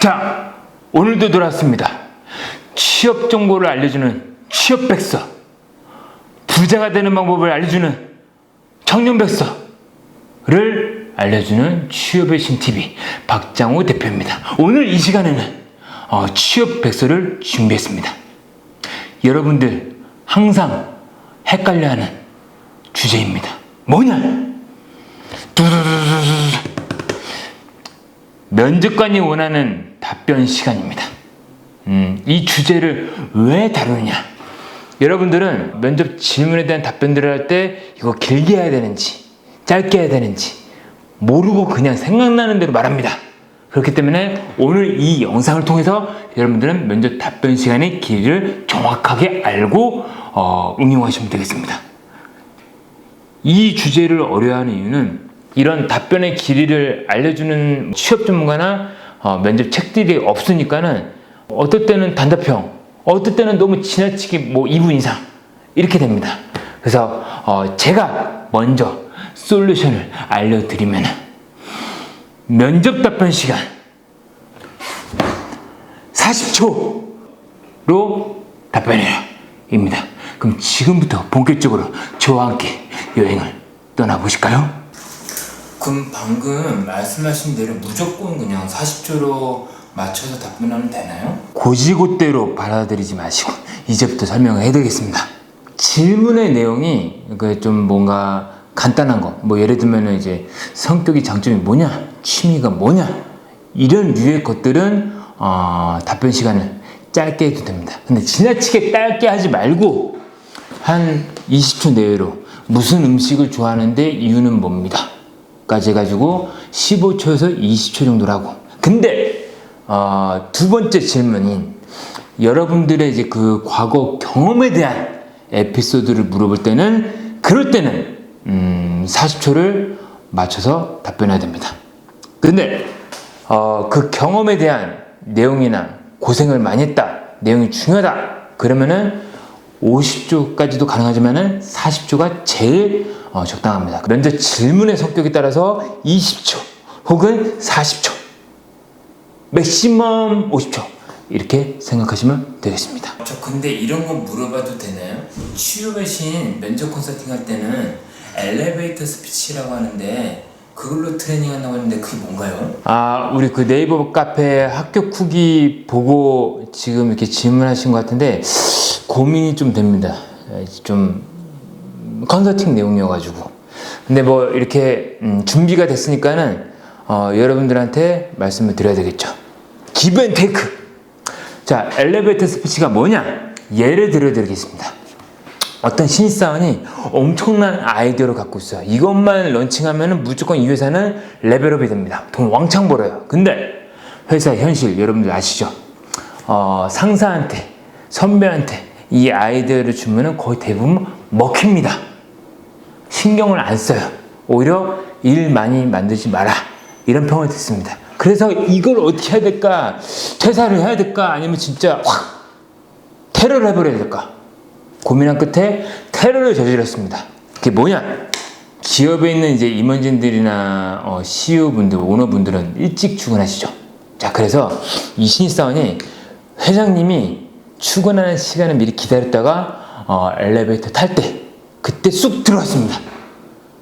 자, 오늘도 돌아왔습니다. 취업 정보를 알려주는 취업백서, 부자가 되는 방법을 알려주는 청년백서를 알려주는 취업의 신TV 박장호 대표입니다. 오늘 이 시간에는 취업백서를 준비했습니다. 여러분들 항상 헷갈려하는 주제입니다. 뭐냐? 면접관이 원하는 답변 시간입니다. 이 주제를 왜 다루느냐? 여러분들은 면접 질문에 대한 답변들을 할 때 이거 길게 해야 되는지 짧게 해야 되는지 모르고 그냥 생각나는 대로 말합니다. 그렇기 때문에 오늘 이 영상을 통해서 여러분들은 면접 답변 시간의 길이를 정확하게 알고 응용하시면 되겠습니다. 이 주제를 어려워하는 이유는 이런 답변의 길이를 알려주는 취업 전문가나 면접 책들이 없으니까는 어떨 때는 단답형, 어떨 때는 너무 지나치게 2분 이상 이렇게 됩니다. 그래서 제가 먼저 솔루션을 알려드리면 면접 답변 시간 40초로 답변해라 입니다. 그럼 지금부터 본격적으로 저와 함께 여행을 떠나보실까요? 그럼 방금 말씀하신 대로 무조건 그냥 40초로 맞춰서 답변하면 되나요? 고지고대로 받아들이지 마시고 이제부터 설명을 해드리겠습니다. 질문의 내용이 좀 뭔가 간단한 거, 예를 들면 이제 성격이 장점이 뭐냐, 취미가 뭐냐, 이런 류의 것들은 답변 시간을 짧게 해도 됩니다. 근데 지나치게 짧게 하지 말고 한 20초 내외로 무슨 음식을 좋아하는데 이유는 뭡니다 까지 해가지고 15초에서 20초 정도로 하고, 근데 두 번째 질문인 여러분들의 이제 그 과거 경험에 대한 에피소드를 물어볼 때는, 그럴 때는 40초를 맞춰서 답변해야 됩니다. 근데 그 경험에 대한 내용이나 고생을 많이 했다, 내용이 중요하다 그러면은 50초까지도 가능하지만은 40초가 제일 적당합니다. 면접 질문의 성격에 따라서 20초 혹은 40초, 맥시멈 50초 이렇게 생각하시면 되겠습니다. 저 근데 이런 거 물어봐도 되나요? 취업의 신 면접 컨설팅 할 때는 엘리베이터 스피치라고 하는데 그걸로 트레이닝 한다고 하는데 그게 뭔가요? 우리 그 네이버 카페 합격 후기 보고 지금 이렇게 질문하신 것 같은데 고민이 좀 됩니다. 좀 컨설팅 내용이어가지고. 근데 이렇게 준비가 됐으니까는 여러분들한테 말씀을 드려야 되겠죠. 기브 앤 테이크. 자, 엘리베이터 스피치가 뭐냐? 예를 들어 드리겠습니다. 어떤 신입사원이 엄청난 아이디어를 갖고 있어요. 이것만 런칭하면 무조건 이 회사는 레벨업이 됩니다. 돈 왕창 벌어요. 근데 회사 현실 여러분들 아시죠? 상사한테, 선배한테 이 아이디어를 주면은 거의 대부분 먹힙니다. 신경을 안 써요. 오히려 일 많이 만들지 마라, 이런 평을 듣습니다. 그래서 이걸 어떻게 해야 될까? 퇴사를 해야 될까? 아니면 진짜 확 테러를 해버려야 될까? 고민한 끝에 테러를 저질렀습니다. 그게 뭐냐? 기업에 있는 이제 임원진들이나 CEO분들, 오너분들은 일찍 출근하시죠. 자, 그래서 이 신입사원이 회장님이 출근하는 시간을 미리 기다렸다가 엘리베이터 탈 때 그때 쑥 들어왔습니다.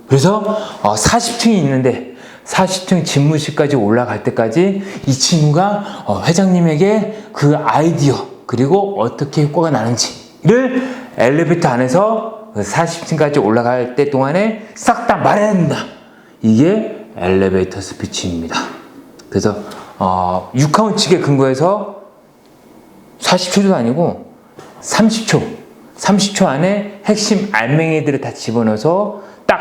그래서 40층이 있는데 40층 집무실까지 올라갈 때까지 이 친구가 회장님에게 그 아이디어 그리고 어떻게 효과가 나는지를 엘리베이터 안에서 40층까지 올라갈 때 동안에 싹 다 말해야 된다. 이게 엘리베이터 스피치입니다. 그래서 6카운트에 근거해서 40초도 아니고 30초 안에 핵심 알맹이들을 다 집어넣어서 딱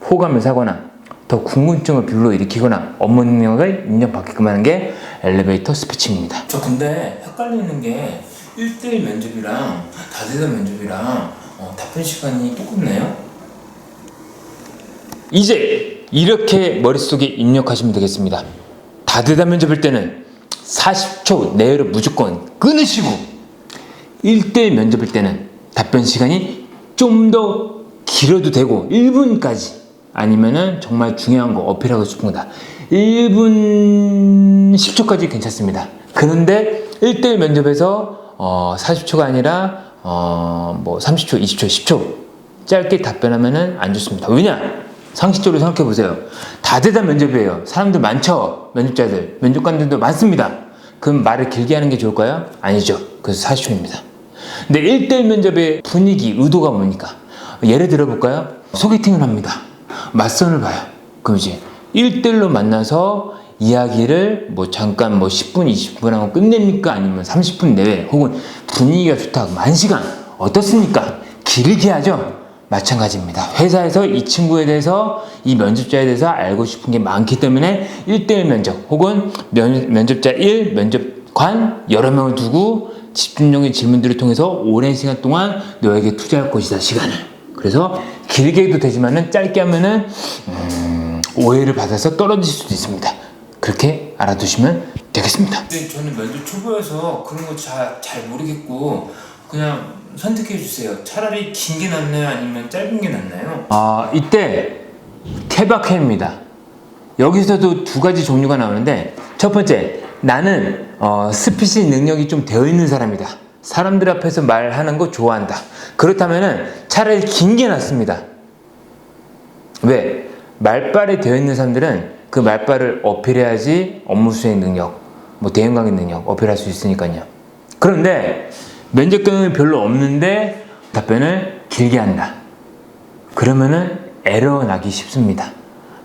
호감을 사거나 더 궁금증을 불러일으키거나 업무 능력을 인정받게끔 하는 게 엘리베이터 스피치입니다. 저 근데 헷갈리는 게 1대1 면접이랑 다대면 면접이랑 답변 시간이 똑같나요? 이제 이렇게 머릿속에 입력하시면 되겠습니다. 다대면 면접일 때는 40초 내외로 무조건 끊으시고 1대1 면접일 때는 답변 시간이 좀 더 길어도 되고 1분까지, 아니면은 정말 중요한 거 어필하고 싶은 거다 1분 10초까지 괜찮습니다. 그런데 1대1 면접에서 40초가 아니라 뭐 30초, 20초, 10초 짧게 답변하면은 안 좋습니다. 왜냐? 상식적으로 생각해 보세요. 다재다 면접이에요. 사람들 많죠. 면접자들, 면접관들도 많습니다. 그럼 말을 길게 하는 게 좋을까요? 아니죠. 그래서 40초입니다. 근데 1대1 면접의 분위기, 의도가 뭡니까? 예를 들어 볼까요? 소개팅을 합니다. 맞선을 봐요. 그럼 이제 1대1로 만나서 이야기를 뭐 잠깐 뭐 10분, 20분 하고 끝냅니까? 아니면 30분 내외 혹은 분위기가 좋다. 1시간 어떻습니까? 길게 하죠. 마찬가지입니다. 회사에서 이 친구에 대해서 이 면접자에 대해서 알고 싶은 게 많기 때문에 1대1 면접 혹은 면접자 1, 면접관 여러 명을 두고 집중적인 질문들을 통해서 오랜 시간 동안 너에게 투자할 것이다. 시간을. 그래서 길게 해도 되지만은 짧게 하면은 오해를 받아서 떨어질 수도 있습니다. 그렇게 알아두시면 되겠습니다. 근데 저는 면접 초보여서 그런 거 잘 모르겠고 그냥 선택해 주세요. 차라리 긴 게 낫나요? 아니면 짧은 게 낫나요? 이때 케바케입니다. 여기서도 두 가지 종류가 나오는데 첫 번째, 나는 스피치 능력이 좀 되어 있는 사람이다. 사람들 앞에서 말하는 거 좋아한다. 그렇다면은 차라리 긴 게 낫습니다. 왜? 말빨이 되어 있는 사람들은 그 말빨을 어필해야지 업무 수행 능력, 뭐 대응 관계 능력 어필할 수 있으니까요. 그런데 면접 경험이 별로 없는데 답변을 길게 한다. 그러면은 에러 나기 쉽습니다.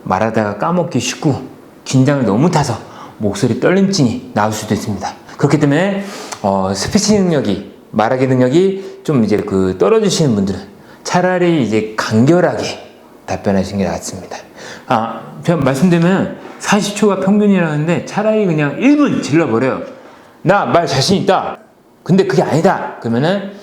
말하다가 까먹기 쉽고 긴장을 너무 타서 목소리 떨림증이 나올 수도 있습니다. 그렇기 때문에 스피치 능력이, 말하기 능력이 좀 이제 떨어지시는 분들은 차라리 이제 간결하게 답변하시는 게 낫습니다. 제가 말씀드리면 40초가 평균이라는데 차라리 그냥 1분 질러버려요. 나 말 자신 있다. 근데 그게 아니다. 그러면은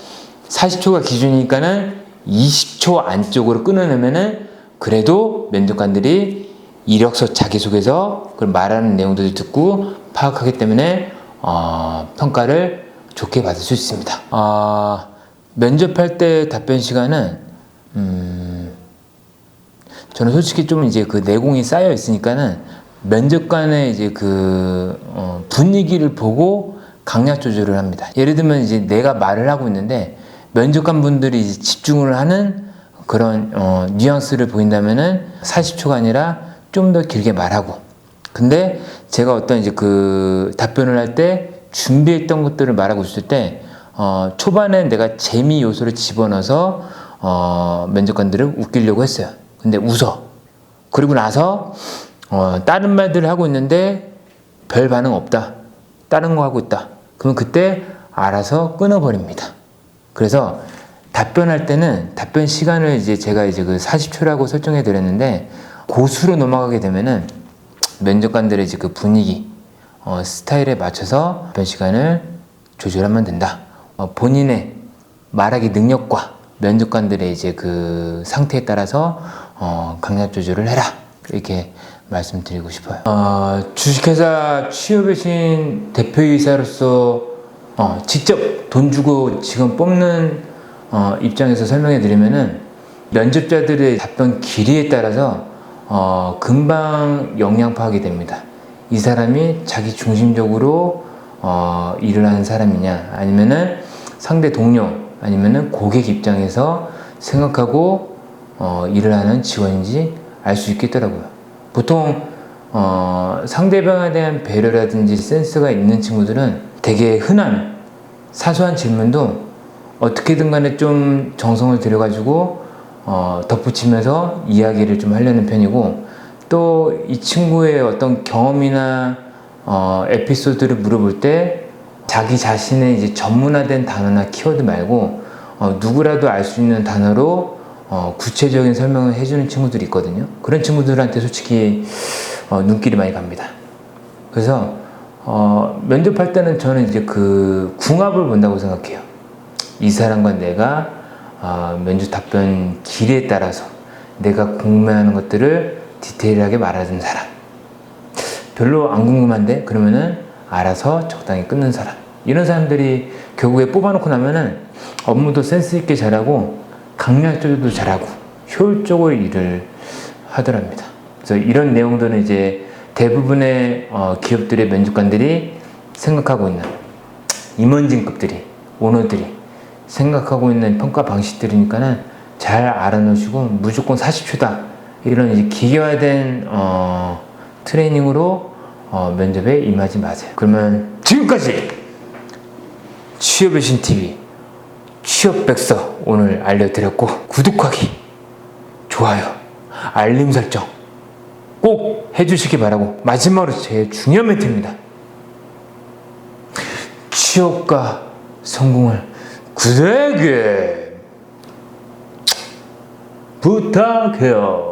40초가 기준이니까는 20초 안쪽으로 끊어내면은 그래도 면접관들이 이력서 자기소개서 그걸 말하는 내용들을 듣고 파악하기 때문에 평가를 좋게 받을 수 있습니다. 면접할 때 답변 시간은 저는 솔직히 좀 이제 그 내공이 쌓여 있으니까는 면접관의 이제 분위기를 보고 강약 조절을 합니다. 예를 들면 이제 내가 말을 하고 있는데 면접관 분들이 이제 집중을 하는 그런 뉘앙스를 보인다면은 40초가 아니라 좀 더 길게 말하고, 근데 제가 어떤 이제 답변을 할 때 준비했던 것들을 말하고 있을 때 초반에 내가 재미 요소를 집어넣어서 면접관들을 웃기려고 했어요. 근데 웃어. 그리고 나서 다른 말들을 하고 있는데 별 반응 없다. 다른 거 하고 있다. 그럼 그때 알아서 끊어버립니다. 그래서 답변할 때는 답변 시간을 이제 제가 이제 40초라고 설정해 드렸는데 고수로 넘어가게 되면은 면접관들의 이제 분위기, 스타일에 맞춰서 답변 시간을 조절하면 된다. 본인의 말하기 능력과 면접관들의 이제 상태에 따라서 강약 조절을 해라. 이렇게 말씀드리고 싶어요. 주식회사 취업외신 대표이사로서 직접 돈 주고 직원 뽑는 입장에서 설명해 드리면은 면접자들의 답변 길이에 따라서 금방 역량 파악이 됩니다. 이 사람이 자기 중심적으로 일을 하는 사람이냐, 아니면은 상대 동료, 아니면은 고객 입장에서 생각하고 일을 하는 직원인지 알 수 있겠더라고요. 보통 상대방에 대한 배려라든지 센스가 있는 친구들은 되게 흔한 사소한 질문도 어떻게든 간에 좀 정성을 들여가지고 덧붙이면서 이야기를 좀 하려는 편이고, 또 이 친구의 어떤 경험이나 에피소드를 물어볼 때 자기 자신의 이제 전문화된 단어나 키워드 말고 누구라도 알 수 있는 단어로 구체적인 설명을 해주는 친구들이 있거든요. 그런 친구들한테 솔직히 눈길이 많이 갑니다. 그래서 면접할 때는 저는 이제 궁합을 본다고 생각해요. 이 사람과 내가 면접 답변 길이에 따라서 내가 궁금해하는 것들을 디테일하게 말하는 사람, 별로 안 궁금한데 그러면은 알아서 적당히 끊는 사람, 이런 사람들이 결국에 뽑아놓고 나면은 업무도 센스 있게 잘하고 강약 조절도 잘하고 효율적으로 일을 하더랍니다. 그래서 이런 내용들은 이제 대부분의 기업들의 면접관들이 생각하고 있는 임원진급들이 오너들이 생각하고 있는 평가 방식들이니까는 잘 알아놓으시고 무조건 40초다 이런 이제 기계화된 트레이닝으로 면접에 임하지 마세요. 그러면 지금까지 취업의 신TV 취업백서 오늘 알려드렸고 구독하기, 좋아요, 알림 설정 꼭 해주시기 바라고 마지막으로 제일 중요한 멘트입니다. 취업과 성공을 구세게 부탁해요.